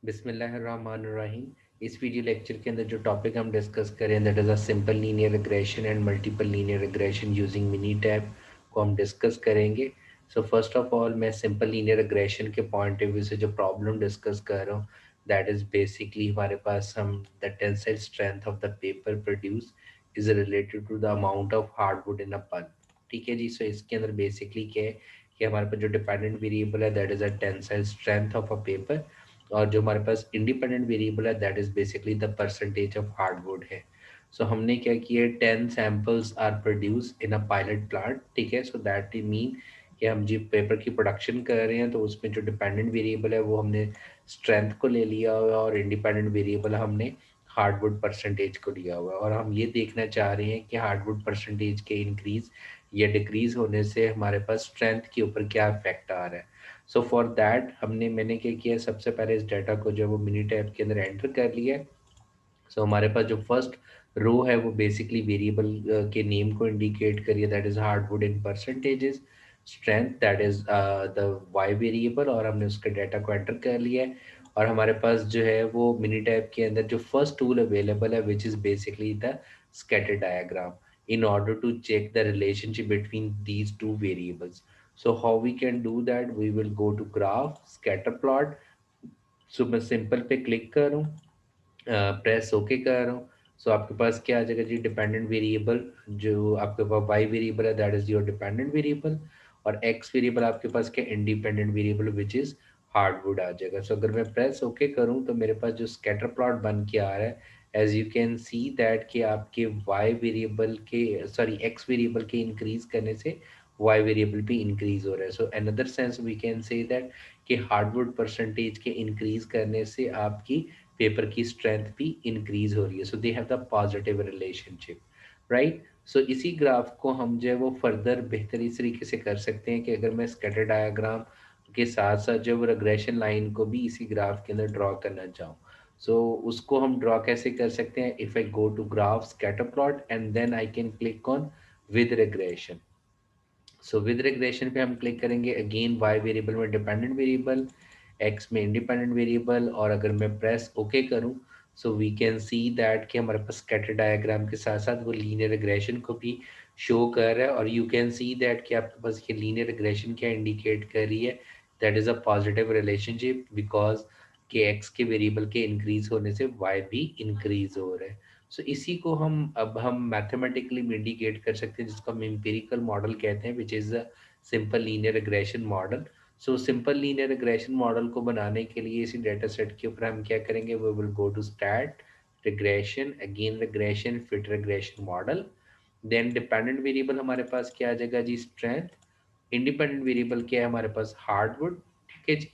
बिस्मिल्लाहिर्रहमानिर्रहीम। इस video lecture के अंदर जो टॉपिक हम डिस्कस करें that is a simple linear regression and multiple linear regression using mini tab को हम डिस्कस करेंगे। सो फर्स्ट ऑफ ऑल मैं सिंपल लीनियर रिग्रेशन के पॉइंट ऑफ व्यू से जो प्रॉब्लम डिस्कस कर रहा हूँ दैट इज़ बेसिकली हमारे पास हम the tensile strength of the paper produce is related to the amount of hardwood in a pulp. ठीक है जी। सो इसके अंदर बेसिकली क्या है कि हमारे पास जो डिपेंडेंट वेरिएबल है that is a tensile strength of a paper, और जो हमारे पास इंडिपेंडेंट वेरिएबल है that is basically the percentage of hardwood है। सो हमने क्या किया, 10 samples are produce in a pilot plant. ठीक है। सो दैट मीन कि हम जो पेपर की प्रोडक्शन कर रहे हैं तो उसमें जो डिपेंडेंट वेरिएबल है वो हमने स्ट्रेंथ को ले लिया हुआ है, और इंडिपेंडेंट वेरिएबल हमने हार्डवुड परसेंटेज को लिया हुआ है, और हम ये देखना चाह रहे हैं कि हार्डवुड परसेंटेज के इंक्रीज या डिक्रीज होने से हमारे पास स्ट्रेंथ के ऊपर क्या इफेक्ट आ रहा है। सो फॉर दैट मैंने क्या किया, सबसे पहले इस डाटा को जो है वो मिनी टैब के अंदर एंटर कर लिया है। सो हमारे पास जो फर्स्ट रो है वो बेसिकली वेरिएबल के नेम को इंडिकेट करिए, that is hardwood in percentages, strength that is the Y variable, और हमने उसके डाटा को एंटर कर लिया है। और हमारे पास जो है वो मिनी टैब के अंदर जो फर्स्ट टूल अवेलेबल है विच is basically the scatter diagram in order to check the relationship between these two variables. So how we can do that? We will go to graph scatter plot. So मैं simple पे click करूँ, press okay कर रहा हूँ। सो आपके पास क्या आ जाएगा जी, डिपेंडेंट वेरिएबल जो आपके पास वाई वेरिएबल है that is your dependent variable, और एक्स वेरिएबल आपके पास क्या independent variable which is hardwood आ जाएगा। सो अगर मैं प्रेस ओके करूँ तो मेरे पास जो स्कैटर प्लॉट बन के आ रहा है, as you can see that कि आपके वाई वेरिएबल के सॉरी एक्स वेरिएबल के इंक्रीज करने से वाई वेरिएबल भी इंक्रीज हो रहा है। So another sense we can say that कि हार्डवुड परसेंटेज के इंक्रीज करने से आपकी पेपर की स्ट्रेंथ भी इंक्रीज हो रही है। So they have the positive relationship, right. So इसी ग्राफ को हम जो है वो फर्दर बेहतरी तरीके से कर सकते हैं कि अगर मैं स्कैटर डायग्राम के साथ साथ जो रिग्रेशन लाइन को भी इसी ग्राफ के अंदर ड्रॉ करना चाहूँ, सो उसको हम ड्रॉ कैसे कर सकते हैं, if I go to graph scatter plot and then I can click on with regression. So with regression पे हम क्लिक करेंगे, अगेन वाई वेरिएबल में डिपेंडेंट वेरिएबल, एक्स में इंडिपेंडेंट वेरिएबल, और अगर मैं प्रेस ओके करूं so we can see that कि हमारे पास स्कैटर डायग्राम के साथ साथ वो लीनियर रिग्रेशन को भी शो कर रहा है। और यू कैन सी दैट कि आपके पास ये लीनियर रिग्रेशन क्या इंडिकेट कर रही है, that is a positive relationship because के एक्स के वेरिएबल के इंक्रीज होने से वाई भी इंक्रीज हो रहा है। सो इसी को हम मैथमेटिकली इंडिकेट कर सकते हैं जिसको हम एम्पिरिकल मॉडल कहते हैं विच is a simple linear regression model. So simple linear regression model को बनाने के लिए इसी डेटा सेट के ऊपर हम क्या करेंगे, we will go to start regression, again regression, fit regression model, then dependent variable हमारे पास क्या आ जाएगा जी, स्ट्रेंथ, इंडिपेंडेंट वेरिएबल क्या है हमारे पास, हार्डवुड। ठीक है जी।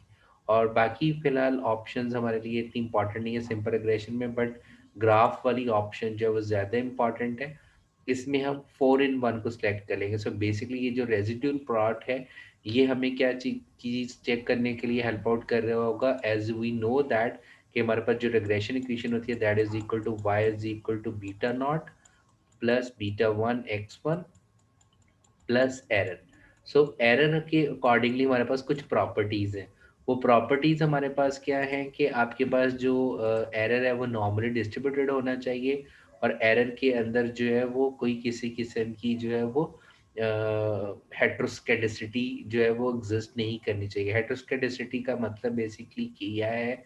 और बाकी फिलहाल ऑप्शंस हमारे लिए इतनी इंपॉर्टेंट नहीं है सिंपल रिग्रेशन में, बट ग्राफ वाली ऑप्शन जो है वो ज़्यादा इंपॉर्टेंट है। इसमें हम 4 in 1 को सिलेक्ट कर लेंगे। सो बेसिकली ये जो रेजिड्यूल प्लॉट है ये हमें क्या चीज़ चेक करने के लिए हेल्प आउट कर रहा होगा, एज वी नो दैट कि हमारे पास जो रिग्रेशन इक्वेशन होती है that is equal to Y is equal to beta naught plus beta one X one plus error. So error के अकॉर्डिंगली हमारे पास कुछ प्रॉपर्टीज हैं। वो प्रॉपर्टीज हमारे पास क्या है कि आपके पास जो एरर है वो नॉर्मली डिस्ट्रीब्यूटेड होना चाहिए, और एरर के अंदर जो है वो कोई किसी किस्म की जो है वो हेट्रोस्केडिसिटी जो है वो एग्जिस्ट नहीं करनी चाहिए। हेट्रोस्केडिसिटी का मतलब बेसिकली क्या है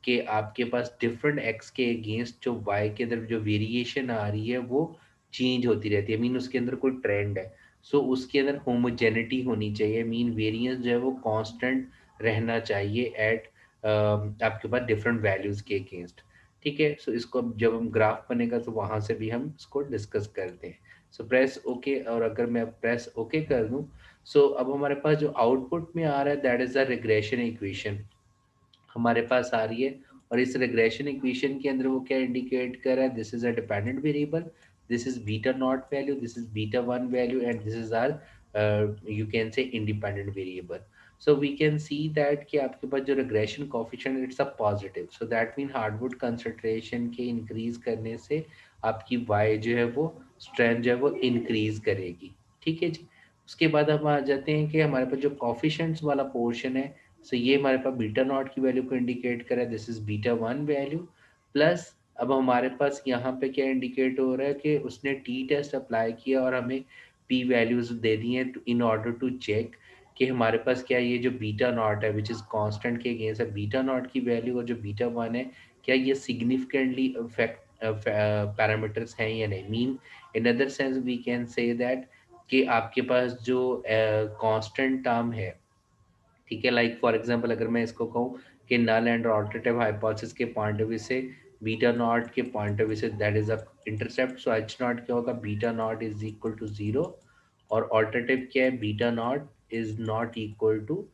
कि आपके पास डिफरेंट एक्स के अगेंस्ट जो वाई के अंदर जो वेरिएशन आ रही है वो चेंज होती रहती है, मीन उसके अंदर कोई ट्रेंड है। सो उसके अंदर होमोजेनिटी होनी चाहिए, मीन वेरिएंस जो है वो कांस्टेंट रहना चाहिए एट आपके पास डिफरेंट वैल्यूज के अगेंस्ट। ठीक है। सो इसको जब हम ग्राफ बनेगा तो वहां से भी हम इसको डिस्कस करते हैं। सो प्रेस ओके, और अगर मैं प्रेस ओके कर दूं सो अब हमारे पास जो आउटपुट में आ रहा है that is the regression equation हमारे पास आ रही है। और इस रिग्रेशन इक्वेशन के अंदर वो क्या इंडिकेट कर रहा है, this is a dependent variable, this is beta naught value, this is beta one value, and this is our you can say independent variable. So we can see that कि आपके पास जो regression coefficient it's a positive, so that mean hardwood concentration के increase करने से आपकी Y जो है वो स्ट्रेंथ जो है वो इंक्रीज करेगी। ठीक है जी। उसके बाद हम आ जाते हैं कि हमारे पास जो कोफिशिएंट्स वाला पोर्शन है सो ये हमारे पास बीटा नॉट की वैल्यू को इंडिकेट करा, this is beta one value plus. अब हमारे पास यहाँ पे क्या इंडिकेट हो रहा है कि उसने टी टेस्ट अप्लाई किया और हमें पी वैल्यूज दे दी हैं इन ऑर्डर टू चेक कि हमारे पास क्या ये जो बीटा नॉट है विच इज़ कांस्टेंट के अगेंस्ट है, बीटा नॉट की वैल्यू और जो बीटा वन है क्या ये सिग्निफिकेंटली अफेक्ट पैरामीटर्स हैं या नहीं। Mean in other sense we can say that कि आपके पास जो कांस्टेंट टर्म है, ठीक है, लाइक फॉर एग्जांपल अगर मैं इसको कहूँ कि नल एंड ऑल्टरनेटिव हाइपोथेसिस के पॉइंट ऑफ व्यू से बीटा नॉट के पॉइंट ऑफ व्यू से that is a intercept, so H naught क्या होगा, beta naught is equal to zero. और ऑल्टरनेटिव क्या है, beta naught is not equal to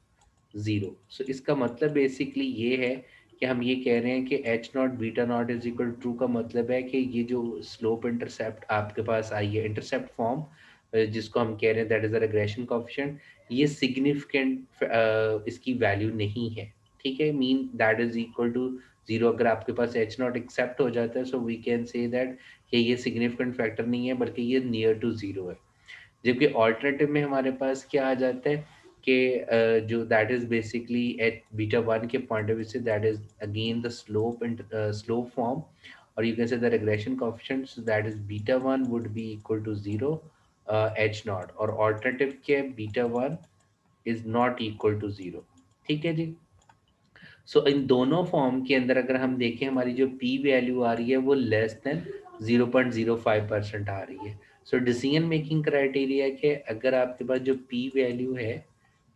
zero. So इसका मतलब बेसिकली ये है कि हम ये कह रहे हैं कि H naught beta naught is equal true का मतलब है कि ये जो स्लोप इंटरसेप्ट आपके पास आई है, इंटरसेप्ट फॉर्म जिसको हम कह रहे हैं that is a regression coefficient, ये सिग्निफिकेंट इसकी वैल्यू नहीं है। ठीक है, mean that is equal to zero. अगर आपके पास एच नॉट एक्सेप्ट हो जाता है so we can say that कि ये सिग्निफिकेंट फैक्टर नहीं है बल्कि ये नियर टू जीरो है। जबकि ऑल्टरनेटिव में हमारे पास क्या आ जाता है कि जो that is basically at beta one के पॉइंट ऑफ व्यू से that is again the slope and slope form, और you can say the regression coefficient, so that is beta one would be equal to zero H naught, और alternative के beta one is not equal to zero. ठीक है जी। सो इन दोनों form के अंदर अगर हम देखें हमारी जो पी वैल्यू आ रही है वो लेस देन 0.05% आ रही है। सो डिसीजन मेकिंग क्राइटेरिया के अगर आपके पास जो पी वैल्यू है,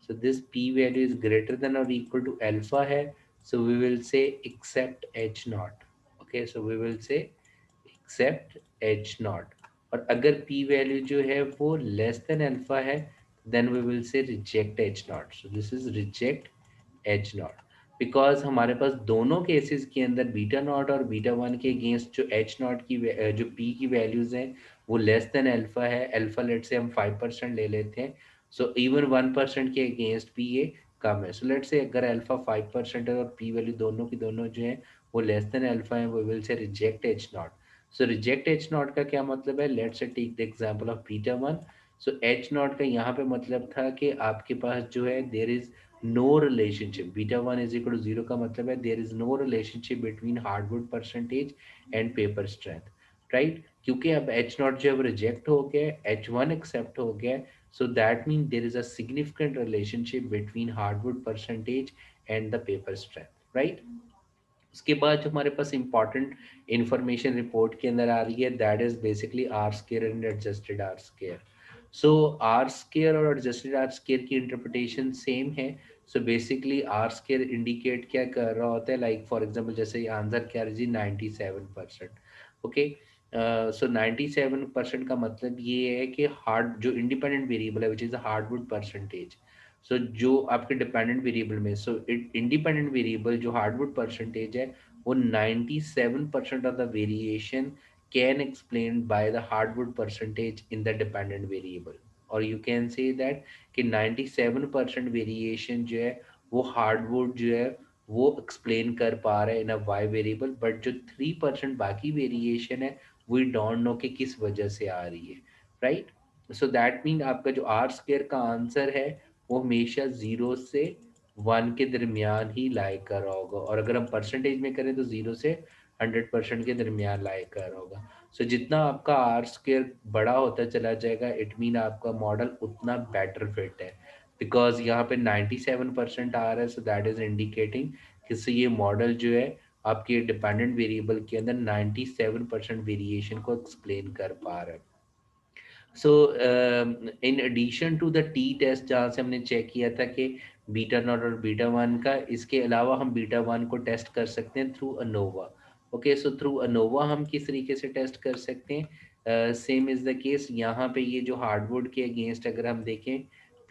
so this P value is greater than और इक्वल टू अल्फा है, so we will say accept H naught. Okay, so we will say accept H naught. और अगर पी वैल्यू जो है वो लेस देन अल्फा है then we will say reject H naught. So this is reject H naught, because हमारे पास दोनों cases के अंदर बीटा नॉट और बीटा वन के अगेंस्ट जो एच नॉट की जो पी की वैल्यूज हैं वो लेस देन अल्फा है। अल्फा लेट से हम 5% ले लेते हैं, सो इवन 1% के अगेंस्ट पी ये कम है। सो लेट से अगर अल्फा 5% है और पी वैल्यू दोनों की दोनों जो है वो लेस देन अल्फा है, वो will say reject H naught. So reject H naught का क्या मतलब है, let's take the example of beta one. So H naught का यहाँ पे मतलब था कि आपके पास जो है there is no relationship, beta one is equal to zero का मतलब है there is no relationship between hardwood percentage and paper strength, right. क्योंकि अब एच नॉट जो है रिजेक्ट हो गया, एच वन एक्सेप्ट हो गया, सो that mean there is a significant relationship between hardwood percentage and the paper strength, right. उसके बाद जो हमारे पास इंपॉर्टेंट इंफॉर्मेशन रिपोर्ट के अंदर आ रही है that is basically R square and adjusted R square. So R square और एडजस्टेड आर स्केयर की इंटरप्रिटेशन सेम है। So basically R square indicate क्या कर रहा होता है, लाइक फॉर एग्जांपल जैसे आंसर क्या है 97%। ओके, सो 97% का मतलब ये है कि हार्ड जो इंडिपेंडेंट वेरिएबल है विच इज हार्डवुड परसेंटेज। सो जो आपके डिपेंडेंट वेरिएबल में, सो इंडिपेंडेंट वेरिएबल जो हार्डवुड परसेंटेज है वो 97% of the variation can explain by the hardwood percentage in the dependent variable. और यू कैन से दैट कि 97% वेरिएशन जो है वो हार्डवुड जो है वो एक्सप्लेन कर पा रहे हैं इन अ वाई वेरिएबल, बट जो 3% बाकी वेरिएशन है वी डोंट नो कि किस वजह से आ रही है, राइट। सो दैट मीन आपका जो आर स्क्वायर का आंसर है वो हमेशा 0 से 1 के दरमियान ही लाई कर रहा होगा, और अगर हम परसेंटेज में करें तो 0 से 100% के दरमियान लाई कर रहा होगा। सो जितना आपका आर स्क्वायर बड़ा होता चला जाएगा इट मीन आपका मॉडल उतना बेटर फिट है, बिकॉज यहाँ पे 97% आ रहा है, सो दैट इज इंडिकेटिंग कि ये मॉडल जो है आपके डिपेंडेंट वेरिएबल के अंदर 97% वेरिएशन को एक्सप्लेन कर पा रहा है। So in addition to the T test जहाँ से हमने चेक किया था कि बीटा नॉट और बीटा वन का, इसके अलावा हम बीटा वन को टेस्ट कर सकते हैं through ANOVA. Okay, so through ANOVA हम किस तरीके से टेस्ट कर सकते हैं, सेम इज़ द केस यहाँ पे ये जो हार्डवुड के अगेंस्ट अगर हम देखें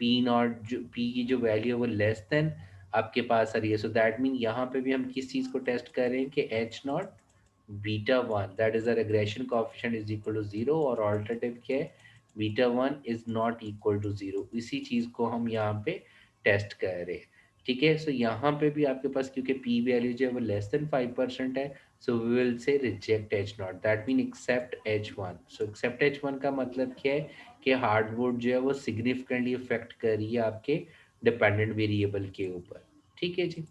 पी नॉट जो पी की जो वैल्यू है वो लेस देन आपके पास आ रही है, सो दैट मीन यहाँ पे भी हम किस चीज़ को टेस्ट कर रहे हैं कि H naught beta one that is a regression coefficient is equal to zero, और ऑल्टरनेटिव क्या है beta one is not equal to zero, इसी चीज को हम यहाँ पे टेस्ट कर रहे हैं। ठीक है, सो यहाँ पे भी आपके पास क्योंकि पी वैल्यू जो है वो लेस देन 5% है, so we will say reject H naught, that mean accept H one. So accept H one का मतलब क्या है कि हार्डवुड जो है वो सिग्निफिकेंटली इफेक्ट कर रही है आपके डिपेंडेंट वेरिएबल के ऊपर। ठीक है जी।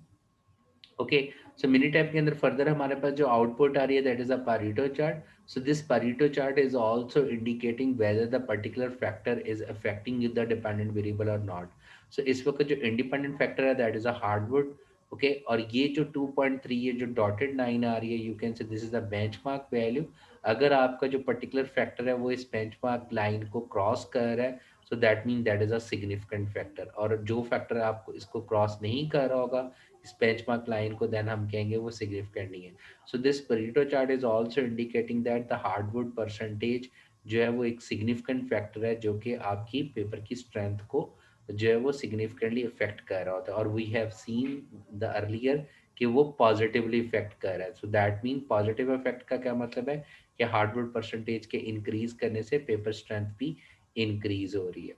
ओके, सो मिनी टैब के अंदर फर्दर हमारे पास जो आउटपुट आ रही है that is a Pareto chart. So this Pareto chart is also indicating whether the particular factor is affecting the dependent variable और नॉट। सो इस वक्त जो इंडिपेंडेंट फैक्टर है that is a hardwood. Okay, और ये जो 2.3 ये जो डॉटेड लाइन आ रही है यू कैन से this is the benchmark value. अगर आपका जो पर्टिकुलर फैक्टर है वो इस बेंचमार्क लाइन को क्रॉस कर रहा है so that mean that is a significant factor, और जो फैक्टर आपको इसको क्रॉस नहीं कर रहा होगा इस बेंचमार्क लाइन को, देन हम कहेंगे वो सिग्निफिकेंट नहीं है। So this Pareto chart is also indicating that the hardwood percentage जो है वो एक सिग्निफिकेंट फैक्टर है जो कि आपकी पेपर की स्ट्रेंथ को जो है वो सिग्निफिकेंटली इफेक्ट कर रहा होता है, और we have seen the earlier कि वो पॉजिटिवली इफेक्ट कर रहा है। So that mean positive effect का क्या मतलब है कि हार्डवुड परसेंटेज के इंक्रीज करने से पेपर स्ट्रेंथ भी इंक्रीज हो रही है।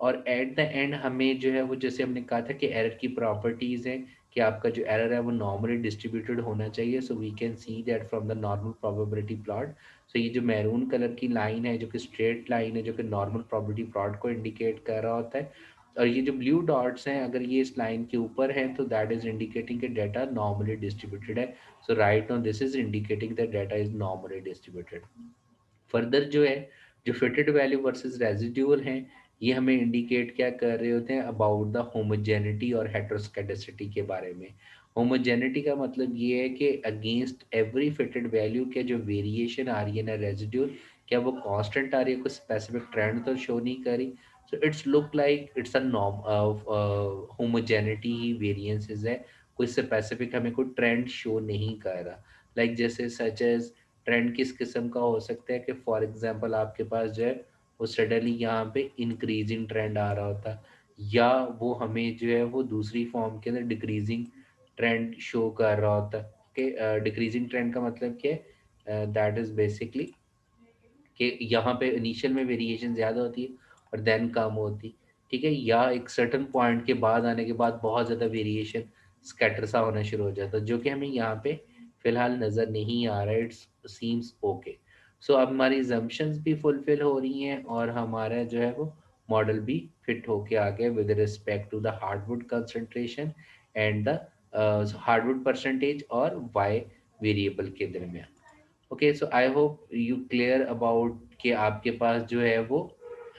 और एट द एंड हमें जो है वो जैसे हमने कहा था कि एरर की प्रॉपर्टीज हैं कि आपका जो एरर है वो नॉर्मली डिस्ट्रीब्यूटेड होना चाहिए। So we can see that from the normal probability plot. So ये जो मैरून कलर की लाइन है जो कि स्ट्रेट लाइन है जो कि नॉर्मल प्रोबेबिलिटी प्लॉट को इंडिकेट कर रहा होता है, और ये जो ब्लू डॉट्स हैं अगर ये इस लाइन के ऊपर है तो दैट इज इंडिकेटिंग कि डाटा नॉर्मली डिस्ट्रीब्यूटेड है। So right now this is indicating that data is normally distributed. Further जो है जो फिटेड वैल्यू वर्सेस रेजिड्यूअल हैं ये हमें इंडिकेट क्या कर रहे होते हैं अबाउट द होमोजेनिटी और हेट्रोस्केडेसिटी के बारे में। होमोजेनिटी का मतलब ये है कि अगेंस्ट एवरी फिटेड वैल्यू के जो वेरिएशन आ रही है ना रेजिड्यूल, क्या वो कांस्टेंट आ रही है, कुछ स्पेसिफिक ट्रेंड तो शो नहीं कर रही। So it's look like it's a norm homogeneity he variances है, कोई स्पेसिफिक हमें कोई ट्रेंड शो नहीं कर रहा। लाइक जैसे सच एज ट्रेंड किस किस्म का हो सकता है कि फॉर एग्जांपल आपके पास जो है वो सडनली यहाँ पे इंक्रीजिंग ट्रेंड आ रहा होता, या वो हमें जो है वो दूसरी फॉर्म के अंदर डिक्रीजिंग ट्रेंड शो कर रहा होता कि डिक्रीजिंग ट्रेंड का मतलब क्या है, दैट इज बेसिकली कि यहाँ पे इनिशियल में वेरिएशन ज़्यादा होती है और देन कम होती, ठीक है, या एक सर्टन पॉइंट के बाद आने के बाद बहुत ज़्यादा वेरिएशन स्कैटर सा होना शुरू हो जाता है जो कि हमें यहाँ पे फिलहाल नज़र नहीं आ रहा है। It's seems okay. सो अब हमारी जम्पशंस भी फुलफिल हो रही हैं और हमारा जो है वो मॉडल भी फिट होके आ गया with respect to the hardwood concentration and the hardwood percentage और वाई वेरिएबल के दरमियान। Okay, so I hope you clear about कि आपके पास जो है वो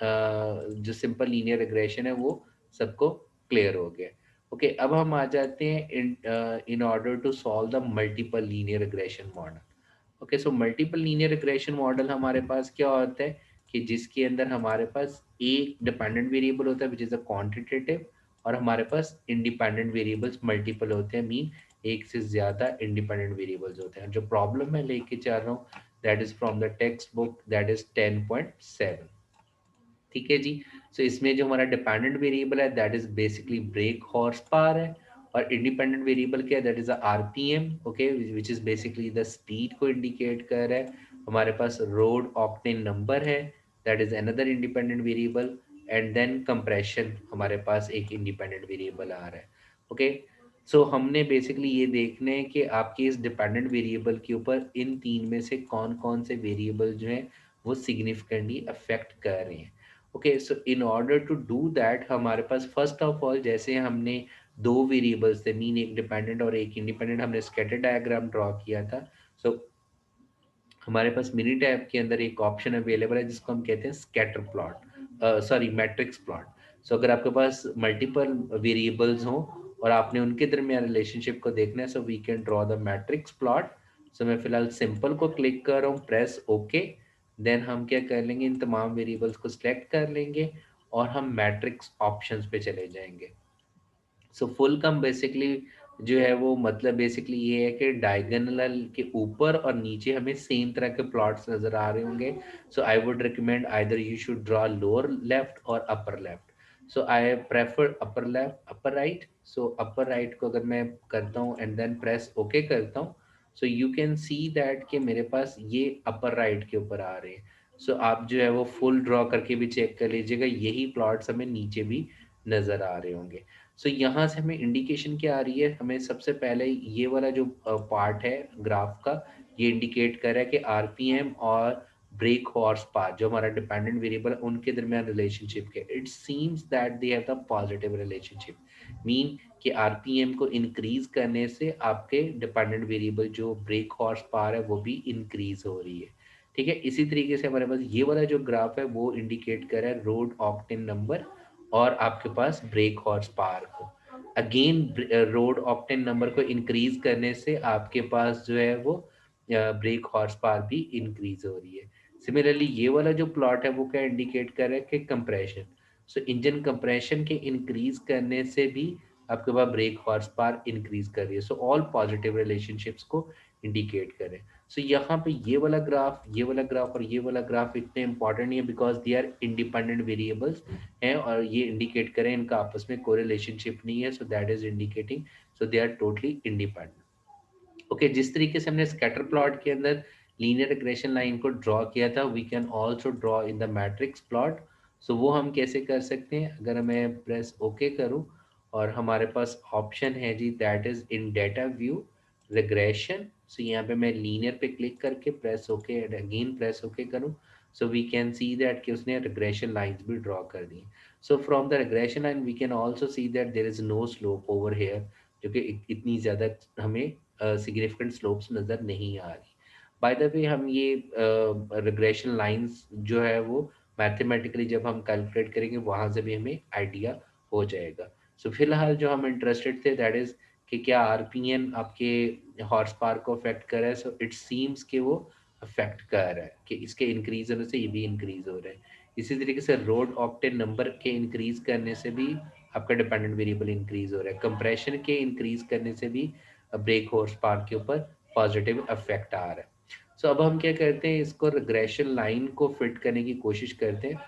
जो सिंपल लीनियर रिग्रेशन है वो सबको क्लियर हो गया। ओके, अब हम आ जाते हैं in order to solve the multiple linear regression model. Okay, so multiple linear regression model हमारे पास क्या होता है कि जिसके अंदर हमारे पास एक डिपेंडेंट वेरिएबल होता है विच इज़ अ क्वांटिटेटिव, और हमारे पास इंडिपेंडेंट वेरिएबल्स मल्टीपल होते हैं, मीन एक से ज़्यादा इंडिपेंडेंट वेरिएबल्स होते हैं। जो प्रॉब्लम मैं लेके चल रहा हूँ that is from the textbook that is 10.7। ठीक है जी। सो इसमें जो हमारा डिपेंडेंट वेरिएबल है that is basically brake horse power है, और इंडिपेंडेंट वेरिएबल क्या है that is RPM. Okay, which is basically the speed को इंडिकेट कर रहा है। हमारे पास रोड ऑक्टेन नंबर है that is another independent variable, and then compression हमारे पास एक इंडिपेंडेंट वेरिएबल आ रहा है। ओके, सो हमने बेसिकली ये देखना है कि आपके इस डिपेंडेंट वेरिएबल के ऊपर इन तीन में से कौन कौन से वेरिएबल जो हैं वो सिग्निफिकेंटली अफेक्ट कर रहे हैं। Okay, so in order to do that हमारे पास फर्स्ट ऑफ ऑल जैसे हमने दो वेरिएबल्स थे मीन एक डिपेंडेंट और एक इंडिपेंडेंट, हमने स्कैटर डायग्राम ड्रॉ किया था। सो हमारे पास मिनी टैब के अंदर एक ऑप्शन अवेलेबल है जिसको हम कहते हैं scatter plot, sorry matrix plot. So अगर आपके पास मल्टीपल वेरिएबल्स हों और आपने उनके दरमियान रिलेशनशिप को देखना है so we can draw the matrix plot. So मैं फिलहाल सिंपल को क्लिक कर रहा हूँ, प्रेस ओके। देन हम क्या कर लेंगे, इन तमाम वेरिएबल्स को सिलेक्ट कर लेंगे और हम मैट्रिक्स ऑप्शंस पे चले जाएंगे। सो फुल कम बेसिकली जो है वो मतलब बेसिकली ये है कि डायगोनल के ऊपर और नीचे हमें सेम तरह के प्लॉट्स नजर आ रहे होंगे। So I would recommend either you should draw lower left और upper left. So I prefer upper left upper right. So upper right को अगर मैं करता हूँ एंड देन प्रेस ओके करता हूँ so you can see that कि मेरे पास ये अपर राइट के ऊपर आ रहे हैं। सो आप जो है वो फुल ड्रॉ करके भी चेक कर लीजिएगा, यही प्लॉट्स हमें नीचे भी नजर आ रहे होंगे। सो यहाँ से हमें इंडिकेशन क्या आ रही है, हमें सबसे पहले ये वाला जो पार्ट है ग्राफ का ये इंडिकेट कर रहा है कि आरपीएम और ब्रेक हॉर्स पावर जो हमारा डिपेंडेंट वेरिएबल है उनके दरमियान रिलेशनशिप के it seems that they have the positive relationship. Mean कि आरपीएम को इंक्रीज करने से आपके डिपेंडेंट वेरिएबल जो ब्रेक हॉर्स पावर है वो भी इंक्रीज हो रही है। ठीक है, इसी तरीके से हमारे पास ये वाला जो ग्राफ है वो इंडिकेट कर रहा है रोड ऑक्टेन नंबर और आपके पास ब्रेक हॉर्स पावर को। अगेन रोड ऑक्टेन नंबर को इंक्रीज करने से आपके पास जो है वो ब्रेक हॉर्स पावर भी इंक्रीज हो रही है। सिमिलरली ये वाला जो प्लॉट है वो क्या इंडिकेट कर रहा है कि कंप्रेशन, सो इंजन कंप्रेशन के इंक्रीज करने से भी आपके पास ब्रेक हॉर्स पावर इंक्रीज कर रही है। सो ऑल पॉजिटिव रिलेशनशिप्स को इंडिकेट करें। सो यहाँ पे ये वाला ग्राफ, ये वाला ग्राफ और ये वाला ग्राफ इतने इंपॉर्टेंट नहीं है because they are independent variables हैं और ये इंडिकेट करें इनका आपस में कोई रिलेशनशिप नहीं है, so that is indicating so they are totally independent. Okay, जिस तरीके से हमने स्कैटर प्लॉट के अंदर लीनियर रिग्रेशन लाइन को ड्रॉ किया था, we can also draw in the matrix plot. So वो हम कैसे कर सकते हैं, अगर मैं प्रेस ओके करूं और हमारे पास ऑप्शन है जी that is in data view regression. So यहाँ पे मैं लीनियर पे क्लिक करके press okay and again press okay करूं, so we can see that कि उसने रिग्रेशन लाइंस भी ड्रॉ कर दी। So from the regression line we can also see that there is no slope over here, जो कि इतनी ज़्यादा हमें सिग्निफिकेंट स्लोप्स नज़र नहीं आ रही। बाय द वे हम ये रिग्रेशन लाइंस जो है वो मैथमेटिकली जब हम कैलकुलेट करेंगे वहाँ से भी हमें आइडिया हो जाएगा। सो फिलहाल जो हम इंटरेस्टेड थे दैट इज़ कि क्या आरपीएन आपके हॉर्स पावर को अफेक्ट कर रहा है। सो इट सीम्स कि वो अफेक्ट कर रहा है कि इसके इंक्रीज होने से ये भी इंक्रीज हो रहा है। इसी तरीके से रोड ऑक्टेन नंबर के इंक्रीज करने से भी आपका डिपेंडेंट वेरिएबल इंक्रीज हो रहा है। कंप्रेशन के इंक्रीज करने से भी ब्रेक हॉर्स पावर के ऊपर पॉजिटिव इफेक्ट आ रहा है। सो अब हम क्या करते हैं, इसको रिग्रेशन लाइन को फिट करने की कोशिश करते हैं।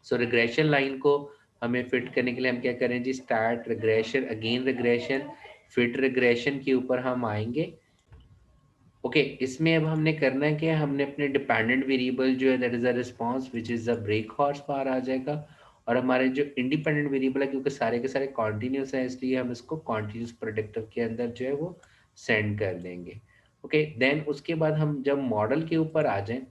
सो रिग्रेशन लाइन को हमें फिट करने के लिए हम क्या करें जी, start regression again regression fit regression के ऊपर हम आएंगे। ओके, इसमें अब हमने करना है कि हमने अपने डिपेंडेंट वेरिएबल जो है that is a response which is the brake horse power आ जाएगा, और हमारे जो इंडिपेंडेंट वेरिएबल है क्योंकि सारे के सारे कॉन्टिन्यूस है इसलिए हम इसको कॉन्टिन्यूस प्रोडक्टर के अंदर जो है वो सेंड कर देंगे। ओके, देन उसके बाद हम जब मॉडल के ऊपर आ जाएं,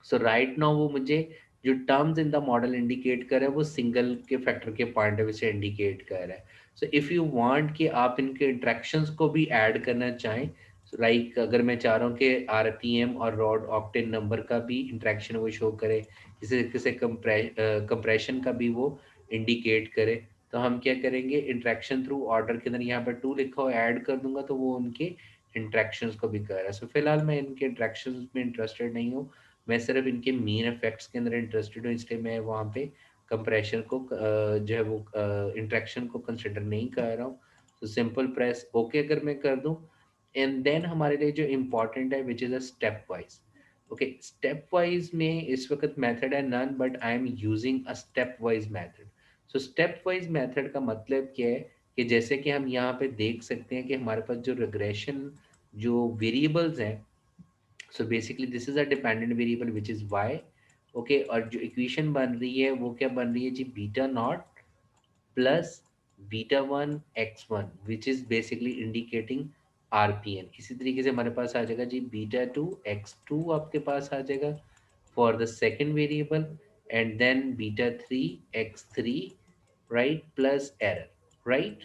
सो राइट नाउ वो मुझे जो terms in the model indicate कर रहा है वो सिंगल के फैक्टर के पॉइंट ऑफ व्यू से इंडिकेट कर रहा है। सो इफ़ यू वांट कि आप इनके इंट्रैक्शंस को भी ऐड करना चाहें, लाइक अगर मैं चाह रहा हूँ कि आरपीएम और रॉड ऑक्टेन नंबर का भी इंट्रैक्शन वो शो करे, इसी तरीके से कंप्रेशन का भी वो इंडिकेट करे, तो हम क्या करेंगे, इंट्रैक्शन थ्रू ऑर्डर के अंदर यहाँ पर टू लिखा हो ऐड कर दूंगा तो वो उनके इंट्रैक्शंस को भी कर रहा है। सो फिलहाल मैं इनके इंट्रैक्शंस में इंटरेस्टेड नहीं हूँ, मैं सिर्फ इनके मेन इफेक्ट्स के अंदर इंटरेस्टेड हूँ, इसलिए मैं वहाँ पे कंप्रेशन को जो है वो इंट्रैक्शन को कंसिडर नहीं कर रहा हूँ। तो सिंपल प्रेस ओके अगर मैं कर दूँ, एंड देन हमारे लिए जो इम्पोर्टेंट है which is a stepwise. Okay, stepwise में इस वक्त मेथड है none, but I am using a stepwise method. So step wise method का मतलब क्या है कि जैसे कि हम यहाँ पे देख सकते हैं कि हमारे पास जो रिग्रेशन जो वेरिएबल्स हैं, so basically this is a dependent variable which is Y. Okay, और जो इक्वेशन बन रही है वो क्या बन रही है जी, beta naught plus beta one X one which is basically indicating RPN. इसी तरीके से हमारे पास आ जाएगा जी बीटा टू एक्स टू आपके पास आ जाएगा for the second variable, and then beta three X three, right, plus error, right.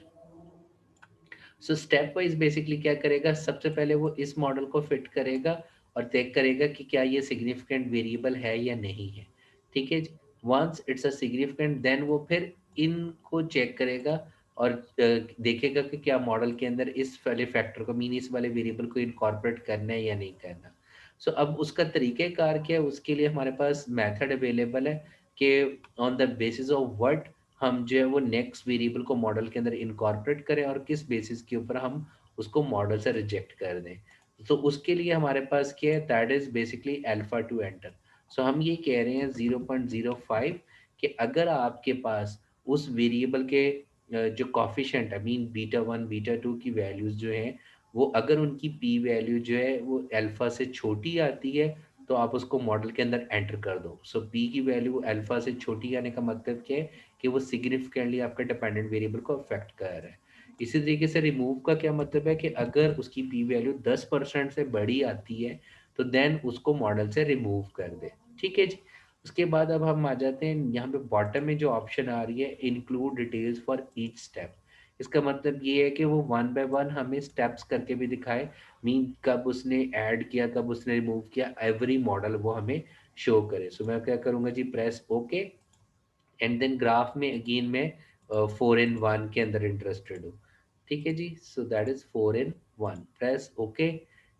So step wise basically क्या करेगा, सबसे पहले वो इस मॉडल को फिट करेगा और चेक करेगा कि क्या ये सिग्निफिकेंट वेरिएबल है या नहीं है। ठीक है, once it's a significant then वो फिर इनको चेक करेगा और देखेगा कि क्या मॉडल के अंदर इस वाले फैक्टर को मीन इस वाले वेरिएबल को इनकॉर्पोरेट करना है या नहीं करना। सो अब उसका तरीक़ेकार क्या है, उसके लिए हमारे पास मेथड अवेलेबल है कि on the basis of what हम जो है वो नेक्स्ट वेरिएबल को मॉडल के अंदर इनकॉर्पोरेट करें और किस बेसिस के ऊपर हम उसको मॉडल से रिजेक्ट कर दें। तो उसके लिए हमारे पास क्या है, that is basically alpha to enter. So हम ये कह रहे हैं 0.05 कि अगर आपके पास उस वेरिएबल के जो coefficient I mean beta one beta two की वैल्यूज जो हैं वो अगर उनकी पी वैल्यू जो है वो अल्फा से छोटी आती है तो आप उसको मॉडल के अंदर एंटर कर दो। सो पी की वैल्यू अल्फा से छोटी आने का मतलब क्या है कि वो सिग्निफिकेंटली आपके डिपेंडेंट वेरिएबल को अफेक्ट कर रहा है। इसी तरीके से रिमूव का क्या मतलब है कि अगर उसकी पी वैल्यू 10% से बड़ी आती है तो देन उसको मॉडल से रिमूव कर दे। ठीक है जी। उसके बाद अब हम आ जाते हैं यहाँ पे बॉटम में जो ऑप्शन आ रही है, include details for each step. इसका मतलब ये है कि वो वन बाय वन हमें स्टेप्स करके भी दिखाए, मीन कब उसने ऐड किया, कब उसने रिमूव किया, एवरी मॉडल वो हमें शो करे। सो मैं क्या करूँगा जी, press okay, and then graph में अगेन मैं 4 in 1 के अंदर इंटरेस्टेड हूँ। ठीक है जी, so that is 4 in 1, press okay,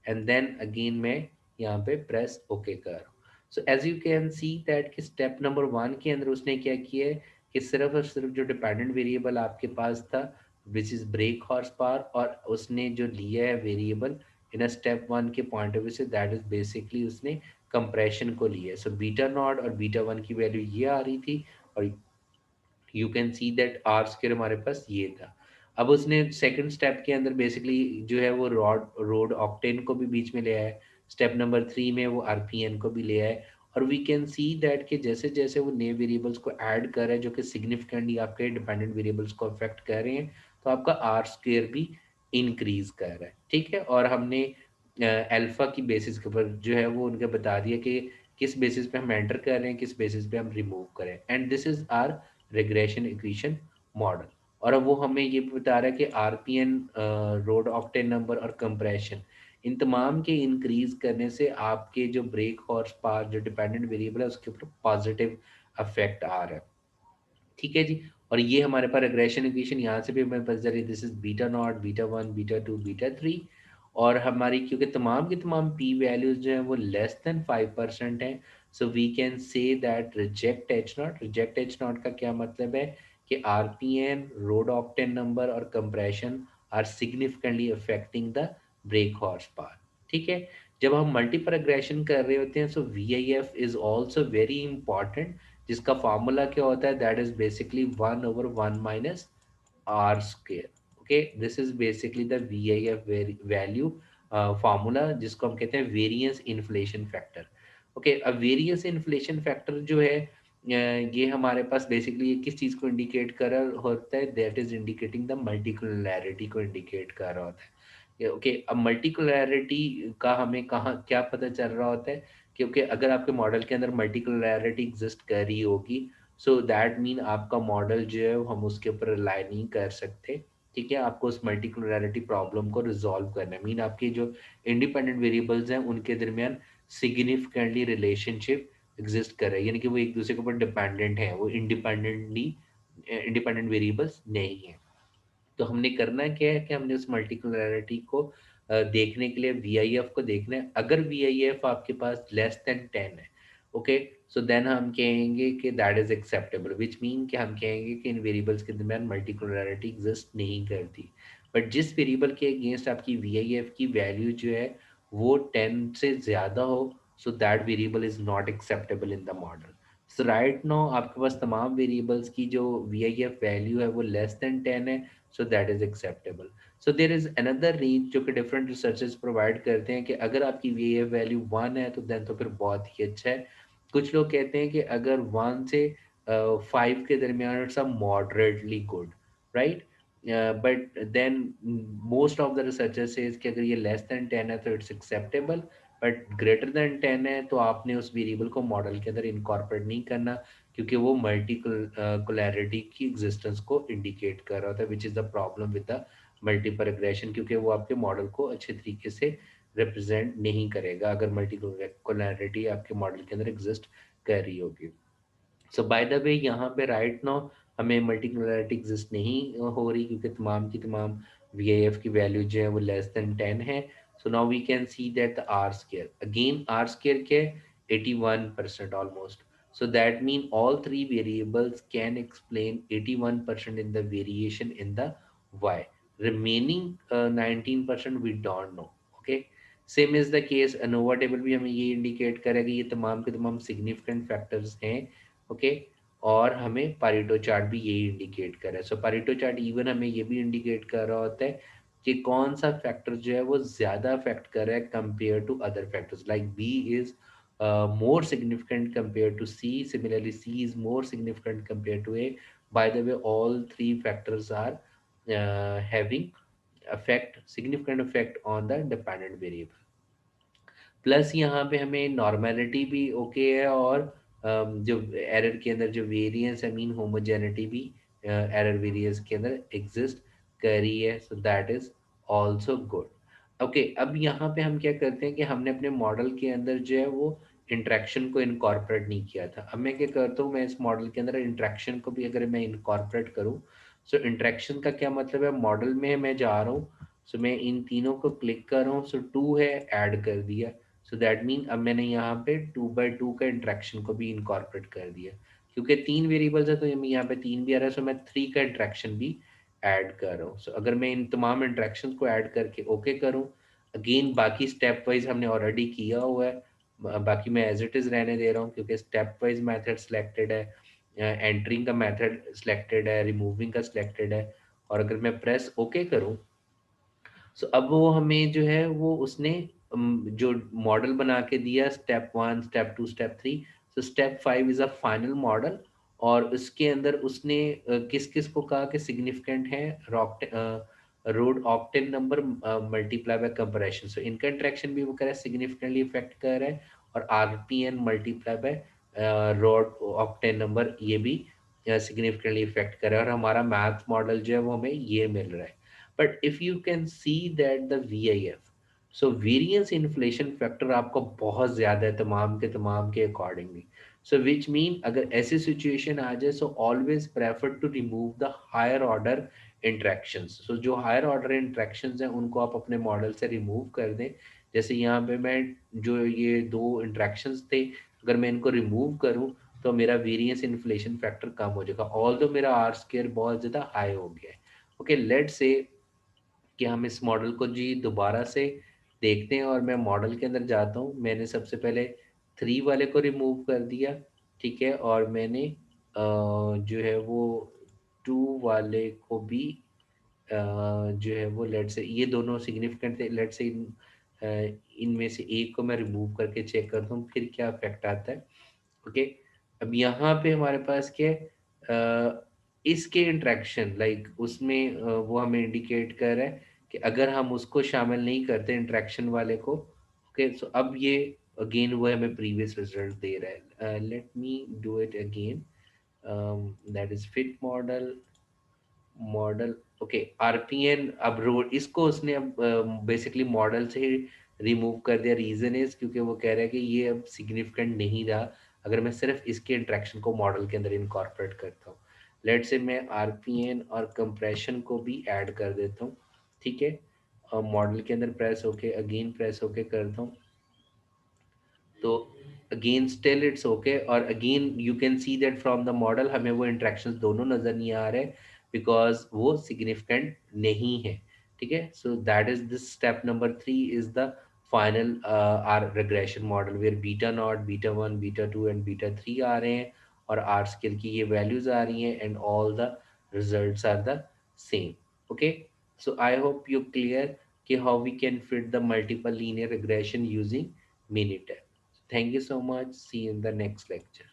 and then again मैं यहाँ पे प्रेस ओके कर रहा हूँ। So as you can see that कि स्टेप नंबर 1 के अंदर उसने क्या किया है कि सिर्फ और सिर्फ जो डिपेंडेंट वेरिएबल आपके पास था which is break horse power, और उसने जो लिया है वेरिएबल इन स्टेप 1 के पॉइंट ऑफ व्यू से, दैट इज बेसिकली उसने कंप्रेशन को लिया है। सो बीटा नॉट और बीटा वन की वैल्यू ये आ रही थी, और you can see that R स्क्र हमारे पास ये था। अब उसने सेकंड स्टेप के अंदर बेसिकली जो है वो रोड ऑक्टेन को भी बीच में ले आया है, स्टेप नंबर 3 में वो आरपीएन को भी ले आया है। और वी कैन सी दैट कि जैसे जैसे वो नए वेरिएबल्स को ऐड कर रहा है जो कि सिग्निफिकेंटली आपके डिपेंडेंट वेरिएबल्स को अफेक्ट कर रहे हैं, तो आपका आर स्क्र भी इंक्रीज कर रहा है। ठीक है, और हमने अल्फा की बेसिस के ऊपर जो है वो उनके बता दिया कि किस बेसिस पे हम एंटर कर रहे हैं, किस बेसिस पे हम रिमूव करें, and this is our regression equation model. और अब वो हमें ये भी बता रहा है कि आरपीएन, रोड ऑक्टेन नंबर और कंप्रेशन, इन तमाम के इंक्रीज करने से आपके जो ब्रेक हॉर्स पावर जो डिपेंडेंट वेरिएबल है उसके ऊपर पॉजिटिव अफेक्ट आ रहा है। ठीक है जी, और ये हमारे पास रिग्रेशन इक्वेशन यहाँ से भी हमें पता चल रही है, this is beta not, beta one, beta two, beta three. और हमारी क्योंकि तमाम की तमाम पी वैल्यूज जो है वो लेस देन 5% है, so we can say that reject H naught. Reject H naught का क्या मतलब है कि आरपीएन, रोड ऑक्टेन नंबर और compression are significantly affecting the brake horse power. ठीक है, जब हम मल्टीपल रिग्रेशन कर रहे होते हैं, so V I F is also very important, जिसका फॉर्मूला क्या होता है, that is basically 1/1 minus R square. Okay, this is basically the V I F value formula, जिसको हम कहते हैं वेरिएंस इन्फ्लेशन फैक्टर। ओके, अब वेरिएंस इन्फ्लेशन फैक्टर जो है ये हमारे पास बेसिकली किस चीज़ को इंडिकेट कर रहा होता है, दैट इज इंडिकेटिंग द मल्टीकुलरिटी को इंडिकेट कर रहा होता है। ओके, अब मल्टीकुलरिटी का हमें कहाँ क्या पता चल रहा होता है, क्योंकि अगर आपके मॉडल के अंदर मल्टीकुलरिटी एग्जिस्ट कर रही होगी, सो दैट मीन आपका मॉडल जो है वो हम उसके ऊपर रिलाई नहीं कर सकते। ठीक है, आपको उस मल्टीकुलरिटी प्रॉब्लम को रिजॉल्व करना है, मीन आपके जो इंडिपेंडेंट वेरिएबल्स हैं उनके दरमियान सिग्निफिकेंटली रिलेशनशिप एग्जिस्ट कर रहा है, यानी कि वो एक दूसरे के ऊपर डिपेंडेंट है, वो इंडिपेंडेंट वेरिएबल्स नहीं है। तो हमने करना क्या है कि हमने उस मल्टीकुलरिटी को देखने के लिए वीआईएफ को देखना है। अगर वीआईएफ आपके पास लेस देन 10 है, ओके, सो देन हम कहेंगे कि that is acceptable, which mean कि हम कहेंगे कि इन वेरिएबल्स के दरमियान मल्टीकुलरिटी एग्जिस्ट नहीं करती। बट जिस वेरिएबल के अगेंस्ट आपकी वीआईएफ की वैल्यू जो है वो 10 से ज़्यादा हो, so that variable is not acceptable in the model. So right now आपके पास तमाम वेरिएबल्स की जो वीआईएफ वैल्यू है वो लेस देन 10 है, so that is acceptable. So there is another range जो कि different researchers provide करते हैं कि अगर आपकी VAF वैल्यू 1 है तो then तो फिर बहुत ही अच्छा है। कुछ लोग कहते हैं कि अगर 1 से 5 के दरमियान it's a moderately good, right, but then most of the researchers says कि अगर ये लेस देन 10 है तो it's acceptable, but greater than 10 है तो आपने उस वेरिएबल को मॉडल के अंदर इनकॉर्पोरेट नहीं करना, क्योंकि वो मल्टीकुलरिटी की एग्जिस्टेंस को इंडिकेट कर रहा होता है, which is the problem with the multiple regression, क्योंकि वो आपके मॉडल को अच्छे तरीके से रिप्रेजेंट नहीं करेगा अगर मल्टीकुलरिटी आपके मॉडल के अंदर एग्जिस्ट कर रही होगी। सो बाय द वे यहाँ पे राइट नाउ हमें मल्टीकुलरिटी एग्जिस्ट नहीं हो रही, क्योंकि तमाम की तमाम VAF की वैल्यू जो है वो लेस देन 10 है। So now we can see that the R square, again R square के 81% almost. So that mean all three variables can explain 81% in the variation in the y. Remaining 19% we don't know. Okay. Same is the case ANOVA table भी हमें ये indicate करेगा ये तमाम के तमाम significant factors हैं। ओके, और हमें पारेटो चार्ट भी यही इंडिकेट कर रहा है। सो पारेटो चार्ट इवन हमें ये भी इंडिकेट कर रहा होता है कि कौन सा फैक्टर जो है वो ज़्यादा अफेक्ट कर रहा है compare to other factors, like B is more significant compared to C. Similarly, C is more significant compared to A. By the way, all three factors are having significant effect on the dependent variable. Plus यहाँ पे हमें normality भी okay है और जो error के अंदर जो वेरिएंस है मीन होमोजेनिटी भी एरर वेरिएंस के अंदर एग्जिस्ट कर रही है, so that is also good. Okay, अब यहाँ पे हम क्या करते हैं कि हमने अपने मॉडल के अंदर जो है वो इंट्रैक्शन को इनकॉर्पोरेट नहीं किया था। अब मैं क्या करता हूँ, मैं इस मॉडल के अंदर इंट्रैक्शन को भी अगर मैं इनकॉर्पोरेट करूँ, सो इंट्रैक्शन का क्या मतलब है, मॉडल में मैं जा रहा हूँ, सो मैं इन तीनों को क्लिक कर रहा हूँ, सो टू है ऐड कर दिया, सो दैट मीन अब मैंने यहाँ पे 2 by 2 का इंट्रैक्शन को भी इनकॉर्पोरेट कर दिया। क्योंकि 3 वेरिएबल्स है तो यहाँ पे 3 भी आ रहा है, सो मैं 3 का इंट्रैक्शन भी ऐड कर रहा हूँ। सो अगर मैं इन तमाम इंट्रैक्शन को ऐड करके ओके करूँ, अगेन बाकी स्टेप वाइज हमने ऑलरेडी किया हुआ है, बाकी मैं एज इट इज़ रहने दे रहा हूँ क्योंकि स्टेप वाइज मेथड सिलेक्टेड है, एंटरिंग का मेथड सिलेक्टेड है, रिमूविंग का सिलेक्टेड है। और अगर मैं प्रेस ओके करूँ, सो अब वो हमें जो है वो उसने जो मॉडल बना के दिया, step 1 step 2 step 3, so step 5 is a final model. और उसके अंदर उसने किस किस को कहा कि सिग्निफिकेंट है, rock road octane number multiply by compression, so इनका इंटरेक्शन भी वो कह रहा है सिग्निफिकेंटली इफेक्ट कर रहा है, और RPN multiply by road octane number ये भी सिग्निफिकेंटली इफेक्ट कर रहा है, और हमारा मैथ मॉडल जो है वो हमें ये मिल रहा है। But if you can see that the VIF, so variance inflation factor आपको बहुत ज़्यादा है तमाम के अकॉर्डिंगली, सो विच मीन अगर ऐसी सिचुएशन आ जाए, so always prefer to remove the higher order interactions. So जो हायर ऑर्डर इंट्रैक्शंस हैं उनको आप अपने मॉडल से रिमूव कर दें। जैसे यहाँ पे मैं जो ये दो इंट्रैक्शंस थे, अगर मैं इनको रिमूव करूँ तो मेरा वेरिएंस इन्फ्लेशन फैक्टर कम हो जाएगा, ऑल दो मेरा आर स्केयर बहुत ज़्यादा हाई हो गया है। ओके, लेट्स से कि हम इस मॉडल को जी दोबारा से देखते हैं, और मैं मॉडल के अंदर जाता हूँ। मैंने सबसे पहले 3 वाले को रिमूव कर दिया, ठीक है, और मैंने जो है वो 2 वाले को भी जो है वो लेट से ये दोनों सिग्निफिकेंट थे, लेट से इनमें से एक को मैं रिमूव करके चेक करता हूँ फिर क्या इफेक्ट आता है। ओके, अब यहाँ पे हमारे पास क्या है, इसके इंट्रैक्शन लाइक उसमें वो हमें इंडिकेट कर रहा है कि अगर हम उसको शामिल नहीं करते इंट्रैक्शन वाले को, ओके, सो अब ये अगेन वो हमें प्रीवियस रिजल्ट दे रहा है। Let me do it again, that is fit model, model, okay, RPN. अब रोड इसको उसने अब बेसिकली मॉडल से ही रिमूव कर दिया, रीजन इज क्योंकि वो कह रहा है कि ये अब सिग्निफिकेंट नहीं रहा अगर मैं सिर्फ इसके इंट्रैक्शन को मॉडल के अंदर इनकॉर्पोरेट करता हूँ। लेट से मैं आरपीएन और कंप्रेशन को भी ऐड कर देता हूँ, ठीक है, और मॉडल के अंदर प्रेस होके अगेन प्रेस होके करता हूँ, तो अगेन स्टिल इट्स ओके, और again you can see that from the model हमें वो इंट्रैक्शंस दोनों नज़र नहीं आ रहे बिकॉज वो सिग्निफिकेंट नहीं है, ठीक है। So that is this step number 3 is the final our regression model where beta 0 beta 1 beta 2 and beta 3 आ रहे हैं, और आर स्केल की ये वैल्यूज आ रही हैं, and all the results are the same. Okay, so I hope you clear कि how we can fit the multiple linear regression using Minitab. Thank you so much. See you in the next lecture.